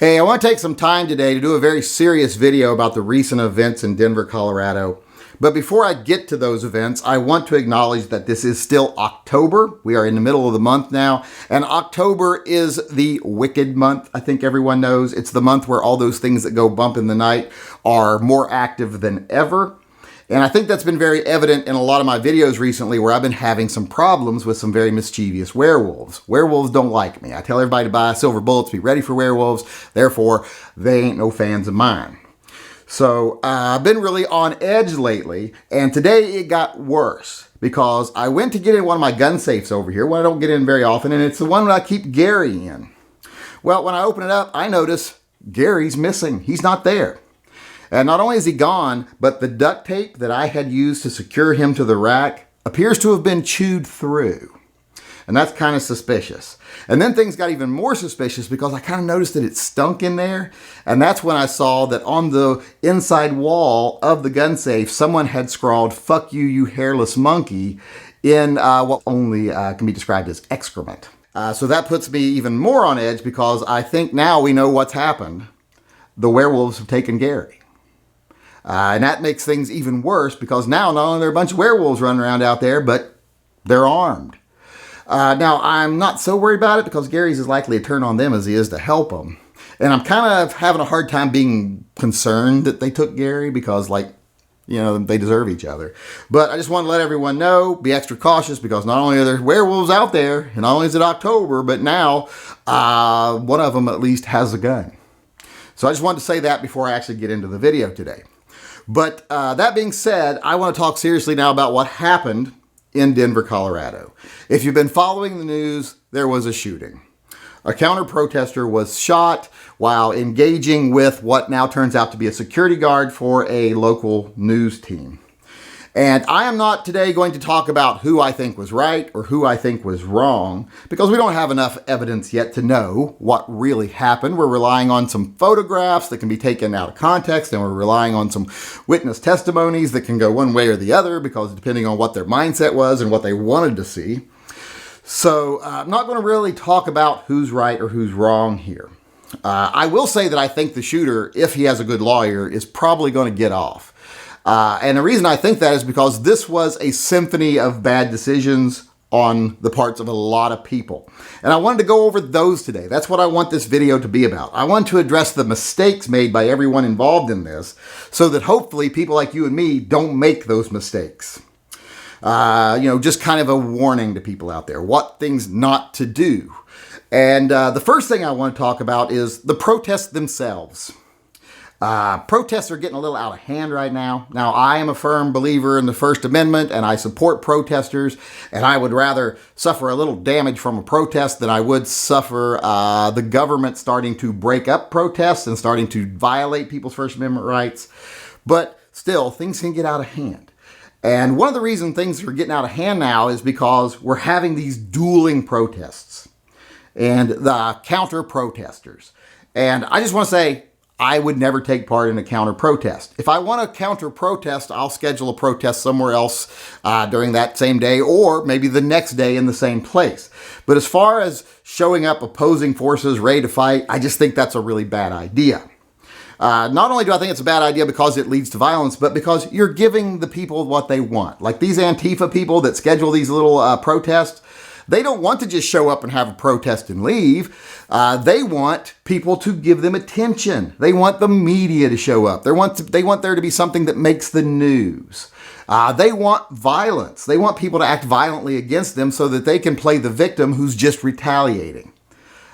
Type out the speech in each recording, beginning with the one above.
Hey, I want to take some time today to do a very serious video about the recent events in Denver, Colorado. But before I get to those events, I want to acknowledge that this is still October. We are in the middle of the month now, and October is the wicked month. I think everyone knows it's the month where all those things that go bump in the night are more active than ever. And I think that's been very evident in a lot of my videos recently where I've been having some problems with some very mischievous werewolves. Werewolves don't like me. I tell everybody to buy silver bullets, be ready for werewolves. Therefore, they ain't no fans of mine. So I've been really on edge lately, and today it got worse because I went to get in one of my gun safes over here, one I don't get in very often, and it's the one that I keep Gary in. Well, when I open it up, I notice Gary's missing. He's not there. And not only is he gone, but the duct tape that I had used to secure him to the rack appears to have been chewed through. And that's kind of suspicious. And then things got even more suspicious because I kind of noticed that it stunk in there. And that's when I saw that on the inside wall of the gun safe, someone had scrawled, "Fuck you, you hairless monkey," in what only can be described as excrement. So that puts me even more on edge because I think now we know what's happened. The werewolves have taken Gary. And that makes things even worse because now not only are there a bunch of werewolves running around out there, but they're armed. Now, I'm not so worried about it because Gary's as likely to turn on them as he is to help them. And I'm kind of having a hard time being concerned that they took Gary because, they deserve each other. But I just want to let everyone know, be extra cautious because not only are there werewolves out there, and not only is it October, but now one of them at least has a gun. So I just wanted to say that before I actually get into the video today. But that being said, I want to talk seriously now about what happened in Denver, Colorado. If you've been following the news, there was a shooting. A counter-protester was shot while engaging with what now turns out to be a security guard for a local news team. And I am not today going to talk about who I think was right or who I think was wrong, because we don't have enough evidence yet to know what really happened. We're relying on some photographs that can be taken out of context, and we're relying on some witness testimonies that can go one way or the other, because depending on what their mindset was and what they wanted to see. So I'm not going to really talk about who's right or who's wrong here. I will say that I think the shooter, if he has a good lawyer, is probably going to get off. And the reason I think that is because this was a symphony of bad decisions on the parts of a lot of people. And I wanted to go over those today. That's what I want this video to be about. I want to address the mistakes made by everyone involved in this so that hopefully people like you and me don't make those mistakes. Just kind of a warning to people out there, what things not to do. And the first thing I want to talk about is the protests themselves. Protests are getting a little out of hand right now. Now, I am a firm believer in the First Amendment, and I support protesters, and I would rather suffer a little damage from a protest than I would suffer the government starting to break up protests and starting to violate people's First Amendment rights. But still, things can get out of hand. And one of the reasons things are getting out of hand now is because we're having these dueling protests and the counter-protesters. And I just want to say, I would never take part in a counter-protest. If I want to counter-protest, I'll schedule a protest somewhere else during that same day or maybe the next day in the same place. But as far as showing up opposing forces ready to fight, I just think that's a really bad idea. Not only do I think it's a bad idea because it leads to violence, but because you're giving the people what they want. Like these Antifa people that schedule these little protests, they don't want to just show up and have a protest and leave. They want people to give them attention. They want the media to show up. They want there to be something that makes the news. They want violence. They want people to act violently against them so that they can play the victim who's just retaliating.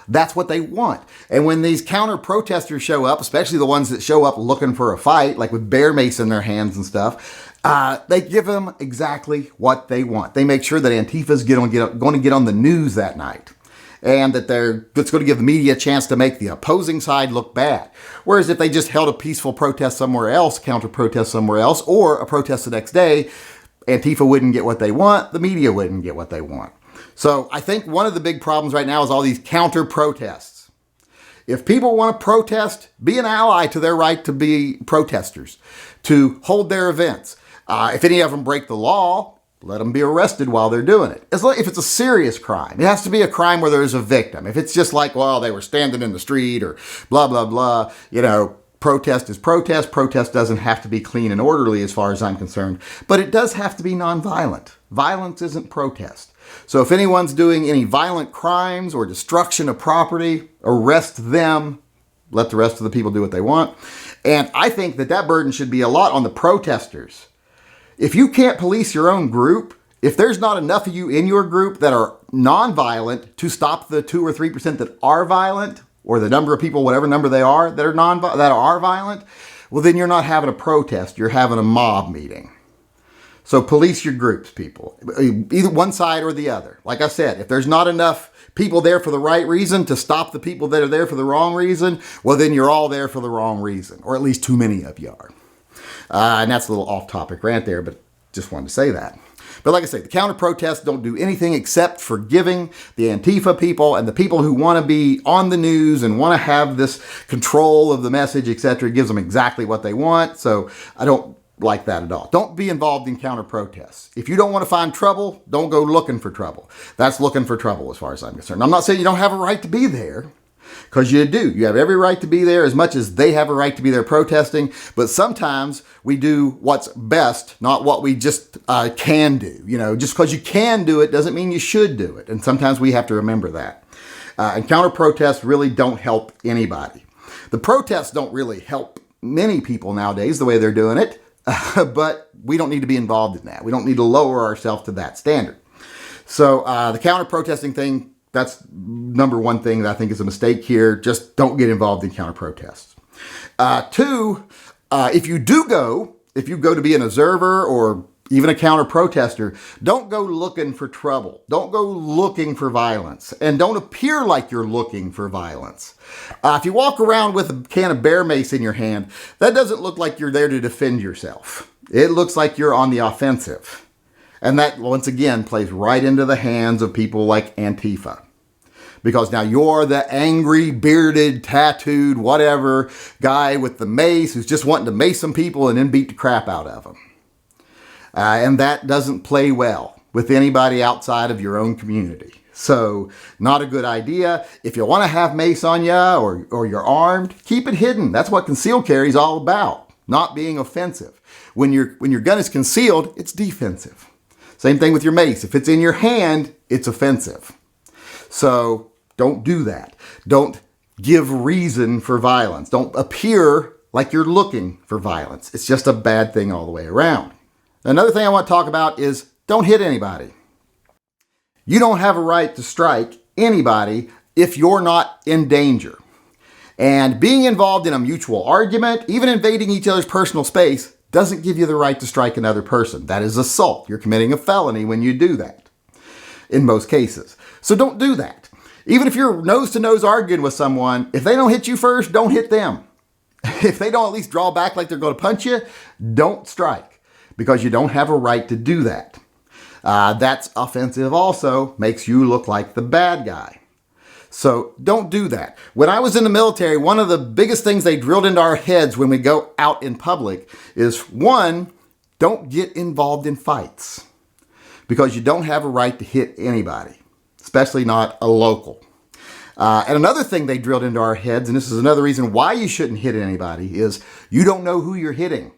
That's what they want. And when these counter-protesters show up, especially the ones that show up looking for a fight, like with bear mace in their hands and stuff, they give them exactly what they want. They make sure that Antifa's going to get on the news that night, and that it's going to give the media a chance to make the opposing side look bad. Whereas if they just held a peaceful protest somewhere else, counter-protest somewhere else, or a protest the next day, Antifa wouldn't get what they want, the media wouldn't get what they want. So I think one of the big problems right now is all these counter-protests. If people want to protest, be an ally to their right to be protesters, to hold their events. If any of them break the law, let them be arrested while they're doing it. It's like if it's a serious crime, it has to be a crime where there's a victim. If it's just like, well, they were standing in the street or blah, blah, blah, protest is protest. Protest doesn't have to be clean and orderly as far as I'm concerned, but it does have to be nonviolent. Violence isn't protest. So if anyone's doing any violent crimes or destruction of property, arrest them. Let the rest of the people do what they want. And I think that burden should be a lot on the protesters. If you can't police your own group, if there's not enough of you in your group that are nonviolent to stop the 2 or 3% that are violent, or the number of people, whatever number they are, that are violent, well, then you're not having a protest. You're having a mob meeting. So police your groups, people, either one side or the other. Like I said, if there's not enough people there for the right reason to stop the people that are there for the wrong reason, well, then you're all there for the wrong reason, or at least too many of you are. And that's a little off-topic rant there, but just wanted to say that. But like I say, the counter-protests don't do anything except for giving the Antifa people and the people who want to be on the news and want to have this control of the message, etc. It gives them exactly what they want. So I don't like that at all. Don't be involved in counter-protests. If you don't want to find trouble, don't go looking for trouble. That's looking for trouble as far as I'm concerned. I'm not saying you don't have a right to be there, because you do. You have every right to be there as much as they have a right to be there protesting. But sometimes we do what's best, not what we just can do. Just because you can do it doesn't mean you should do it. And sometimes we have to remember that. And counter-protests really don't help anybody. The protests don't really help many people nowadays the way they're doing it. But we don't need to be involved in that. We don't need to lower ourselves to that standard. So the counter-protesting thing, that's number one thing that I think is a mistake here. Just don't get involved in counter-protests. Two, if you go to be an observer or even a counter-protester, don't go looking for trouble. Don't go looking for violence. And don't appear like you're looking for violence. If you walk around with a can of bear mace in your hand, that doesn't look like you're there to defend yourself. It looks like you're on the offensive. And that, once again, plays right into the hands of people like Antifa. Because now you're the angry, bearded, tattooed, whatever guy with the mace who's just wanting to mace some people and then beat the crap out of them. And that doesn't play well with anybody outside of your own community. So not a good idea. If you want to have mace on you or you're armed, keep it hidden. That's what concealed carry is all about, not being offensive. When your gun is concealed, it's defensive. Same thing with your mace. If it's in your hand, it's offensive. So don't do that. Don't give reason for violence. Don't appear like you're looking for violence. It's just a bad thing all the way around. Another thing I want to talk about is don't hit anybody. You don't have a right to strike anybody if you're not in danger. And being involved in a mutual argument, even invading each other's personal space, doesn't give you the right to strike another person. That is assault. You're committing a felony when you do that, in most cases. So don't do that. Even if you're nose-to-nose arguing with someone, if they don't hit you first, don't hit them. If they don't at least draw back like they're going to punch you, don't strike. Because you don't have a right to do that. That's offensive also, makes you look like the bad guy. So don't do that. When I was in the military, one of the biggest things they drilled into our heads when we go out in public is, one, don't get involved in fights. Because you don't have a right to hit anybody, especially not a local. And another thing they drilled into our heads, and this is another reason why you shouldn't hit anybody, is you don't know who you're hitting.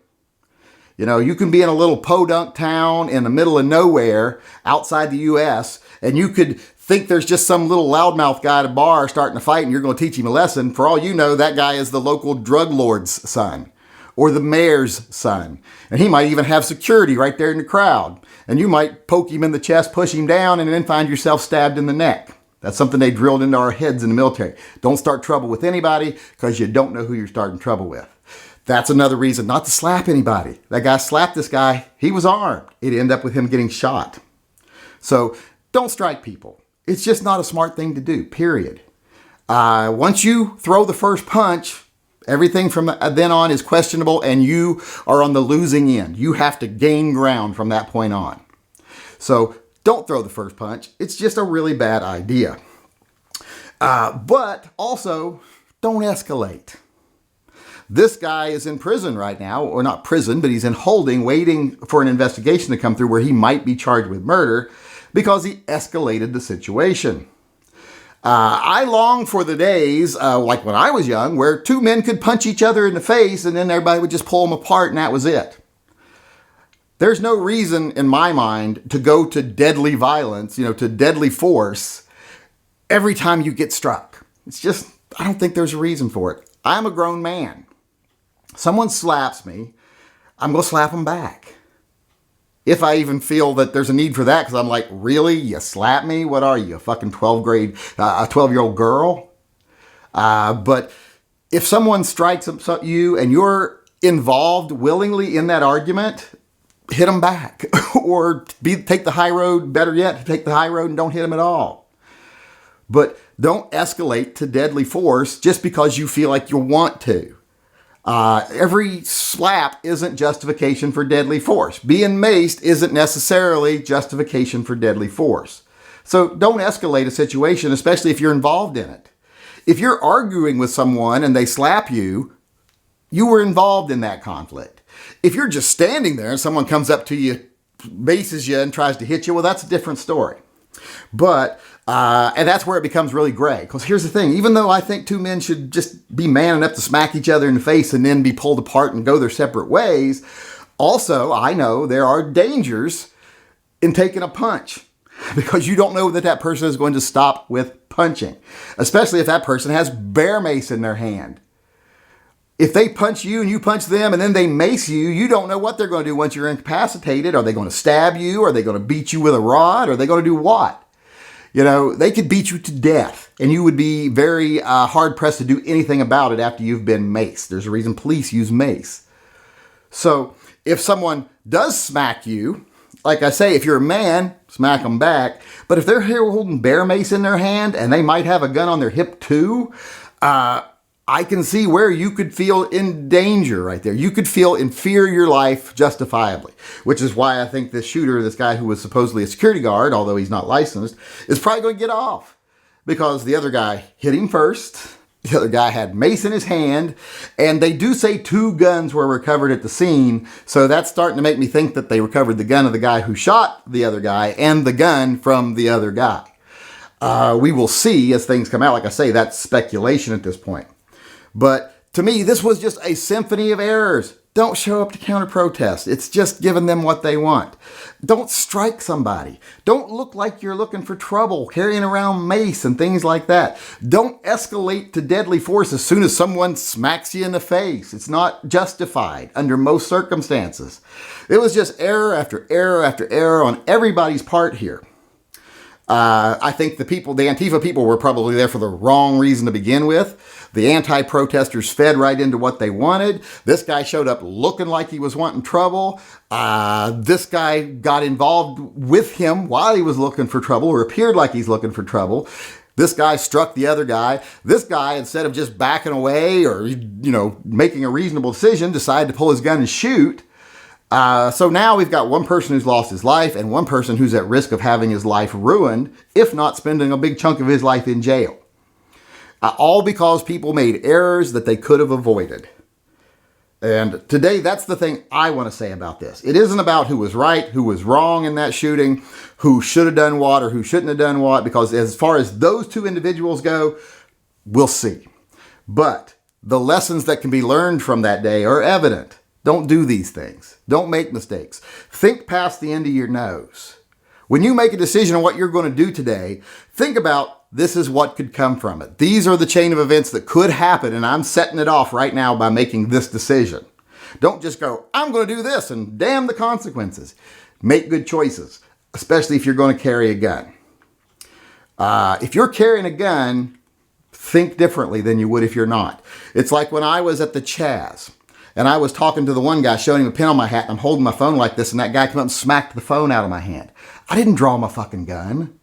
You can be in a little podunk town in the middle of nowhere outside the U.S., and you could think there's just some little loudmouth guy at a bar starting a fight and you're going to teach him a lesson. For all you know, that guy is the local drug lord's son or the mayor's son. And he might even have security right there in the crowd. And you might poke him in the chest, push him down, and then find yourself stabbed in the neck. That's something they drilled into our heads in the military. Don't start trouble with anybody because you don't know who you're starting trouble with. That's another reason not to slap anybody. That guy slapped this guy. He was armed. It ended up with him getting shot. So don't strike people. It's just not a smart thing to do, period. Once you throw the first punch, everything from then on is questionable and you are on the losing end. You have to gain ground from that point on. So don't throw the first punch. It's just a really bad idea. But also, don't escalate. This guy is in prison right now, or not prison, but he's in holding, waiting for an investigation to come through where he might be charged with murder because he escalated the situation. I long for the days, like when I was young, where two men could punch each other in the face and then everybody would just pull them apart and that was it. There's no reason in my mind to go to deadly violence, to deadly force every time you get struck. It's just, I don't think there's a reason for it. I'm a grown man. Someone slaps me, I'm going to slap them back. If I even feel that there's a need for that, because I'm like, really? You slap me? What are you, a fucking 12-year-old girl? But if someone strikes you and you're involved willingly in that argument, hit them back. Or take the high road, better yet, take the high road and don't hit them at all. But don't escalate to deadly force just because you feel like you want to. Every slap isn't justification for deadly force. Being maced isn't necessarily justification for deadly force. So don't escalate a situation, especially if you're involved in it. If you're arguing with someone and they slap you, you were involved in that conflict. If you're just standing there and someone comes up to you, maces you and tries to hit you, well, that's a different story. But, and that's where it becomes really gray. Because here's the thing, even though I think two men should just be man enough to smack each other in the face and then be pulled apart and go their separate ways, also, I know there are dangers in taking a punch. Because you don't know that that person is going to stop with punching. Especially if that person has bear mace in their hand. If they punch you and you punch them and then they mace you, you don't know what they're going to do once you're incapacitated. Are they going to stab you? Are they going to beat you with a rod? Are they going to do what? They could beat you to death and you would be very hard pressed to do anything about it after you've been maced. There's a reason police use mace. So if someone does smack you, like I say, if you're a man, smack them back. But if they're here holding bear mace in their hand and they might have a gun on their hip too, I can see where you could feel in danger right there. You could feel in fear of your life justifiably, which is why I think this shooter, this guy who was supposedly a security guard, although he's not licensed, is probably going to get off because the other guy hit him first. The other guy had mace in his hand, and they do say 2 guns were recovered at the scene. So that's starting to make me think that they recovered the gun of the guy who shot the other guy and the gun from the other guy. We will see as things come out. Like I say, that's speculation at this point. But to me, this was just a symphony of errors. Don't show up to counter protest. It's just giving them what they want. Don't strike somebody. Don't look like you're looking for trouble, carrying around mace and things like that. Don't escalate to deadly force as soon as someone smacks you in the face. It's not justified under most circumstances. It was just error after error after error on everybody's part here. I think the Antifa people were probably there for the wrong reason to begin with. The anti-protesters fed right into what they wanted. This guy showed up looking like he was wanting trouble. This guy got involved with him while he was looking for trouble, or appeared like he's looking for trouble. This guy struck the other guy. This guy, instead of just backing away or, making a reasonable decision, decided to pull his gun and shoot. So now we've got one person who's lost his life and one person who's at risk of having his life ruined, if not spending a big chunk of his life in jail. All because people made errors that they could have avoided. And today, that's the thing I want to say about this. It isn't about who was right, who was wrong in that shooting, who should have done what or who shouldn't have done what, because as far as those 2 individuals go, we'll see. But the lessons that can be learned from that day are evident. Don't do these things. Don't make mistakes. Think past the end of your nose. When you make a decision on what you're going to do today, think about this is what could come from it. These are the chain of events that could happen, and I'm setting it off right now by making this decision. Don't just go, I'm going to do this, and damn the consequences. Make good choices, especially if you're going to carry a gun. If you're carrying a gun, think differently than you would if you're not. It's like when I was at the Chaz. And I was talking to the one guy, showing him a pin on my hat, and I'm holding my phone like this, and that guy came up and smacked the phone out of my hand. I didn't draw my fucking gun.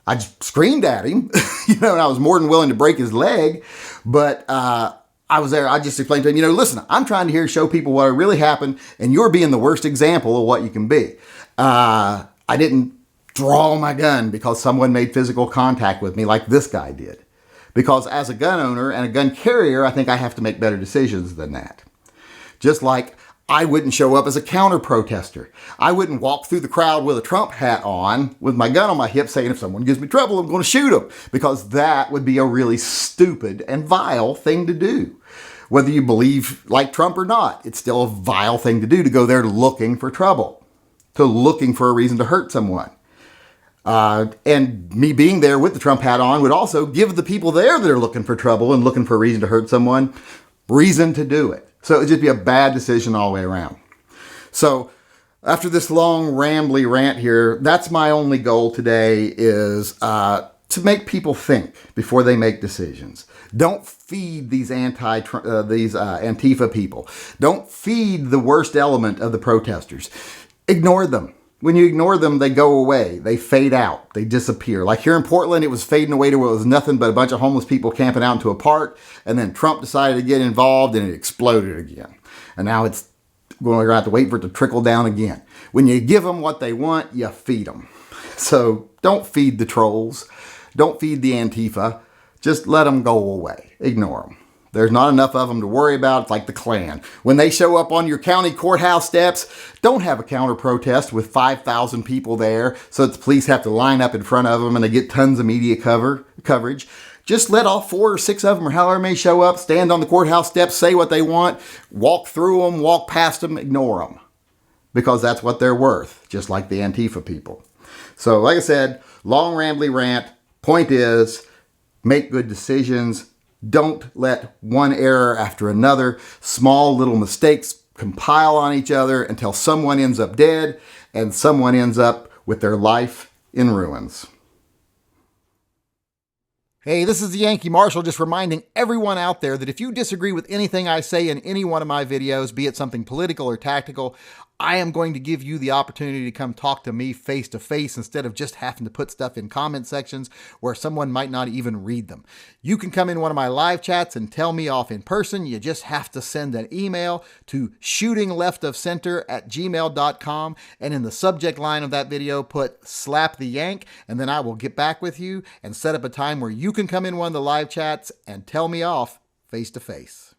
I just screamed at him, and I was more than willing to break his leg. But I was there. I just explained to him, listen, I'm trying to show people what really happened, and you're being the worst example of what you can be. I didn't draw my gun because someone made physical contact with me like this guy did. Because as a gun owner and a gun carrier, I think I have to make better decisions than that. Just like I wouldn't show up as a counter protester. I wouldn't walk through the crowd with a Trump hat on, with my gun on my hip saying, if someone gives me trouble, I'm going to shoot them. Because that would be a really stupid and vile thing to do. Whether you believe like Trump or not, it's still a vile thing to do, to go there looking for trouble, to looking for a reason to hurt someone. And me being there with the Trump hat on would also give the people there that are looking for trouble and looking for a reason to hurt someone, reason to do it. So it would just be a bad decision all the way around. So after this long rambly rant here, that's my only goal today, is to make people think before they make decisions. Don't feed these Antifa people. Don't feed the worst element of the protesters. Ignore them. When you ignore them, they go away. They fade out. They disappear. Like here in Portland, it was fading away to where it was nothing but a bunch of homeless people camping out into a park. And then Trump decided to get involved and it exploded again. And now it's going to have to wait for it to trickle down again. When you give them what they want, you feed them. So don't feed the trolls. Don't feed the Antifa. Just let them go away. Ignore them. There's not enough of them to worry about. It's like the Klan. When they show up on your county courthouse steps, don't have a counter protest with 5,000 people there so that the police have to line up in front of them and they get tons of media coverage. Just let all 4 or 6 of them, or however many show up, stand on the courthouse steps, say what they want, walk through them, walk past them, ignore them. Because that's what they're worth, just like the Antifa people. So like I said, long rambly rant. Point is, make good decisions. Don't let one error after another, small little mistakes compile on each other until someone ends up dead and someone ends up with their life in ruins. Hey, this is the Yankee Marshal, just reminding everyone out there that if you disagree with anything I say in any one of my videos, be it something political or tactical, I am going to give you the opportunity to come talk to me face to face instead of just having to put stuff in comment sections where someone might not even read them. You can come in one of my live chats and tell me off in person. You just have to send an email to shootingleftofcenter@gmail.com, and in the subject line of that video put slap the yank, and then I will get back with you and set up a time where you can come in one of the live chats and tell me off face to face.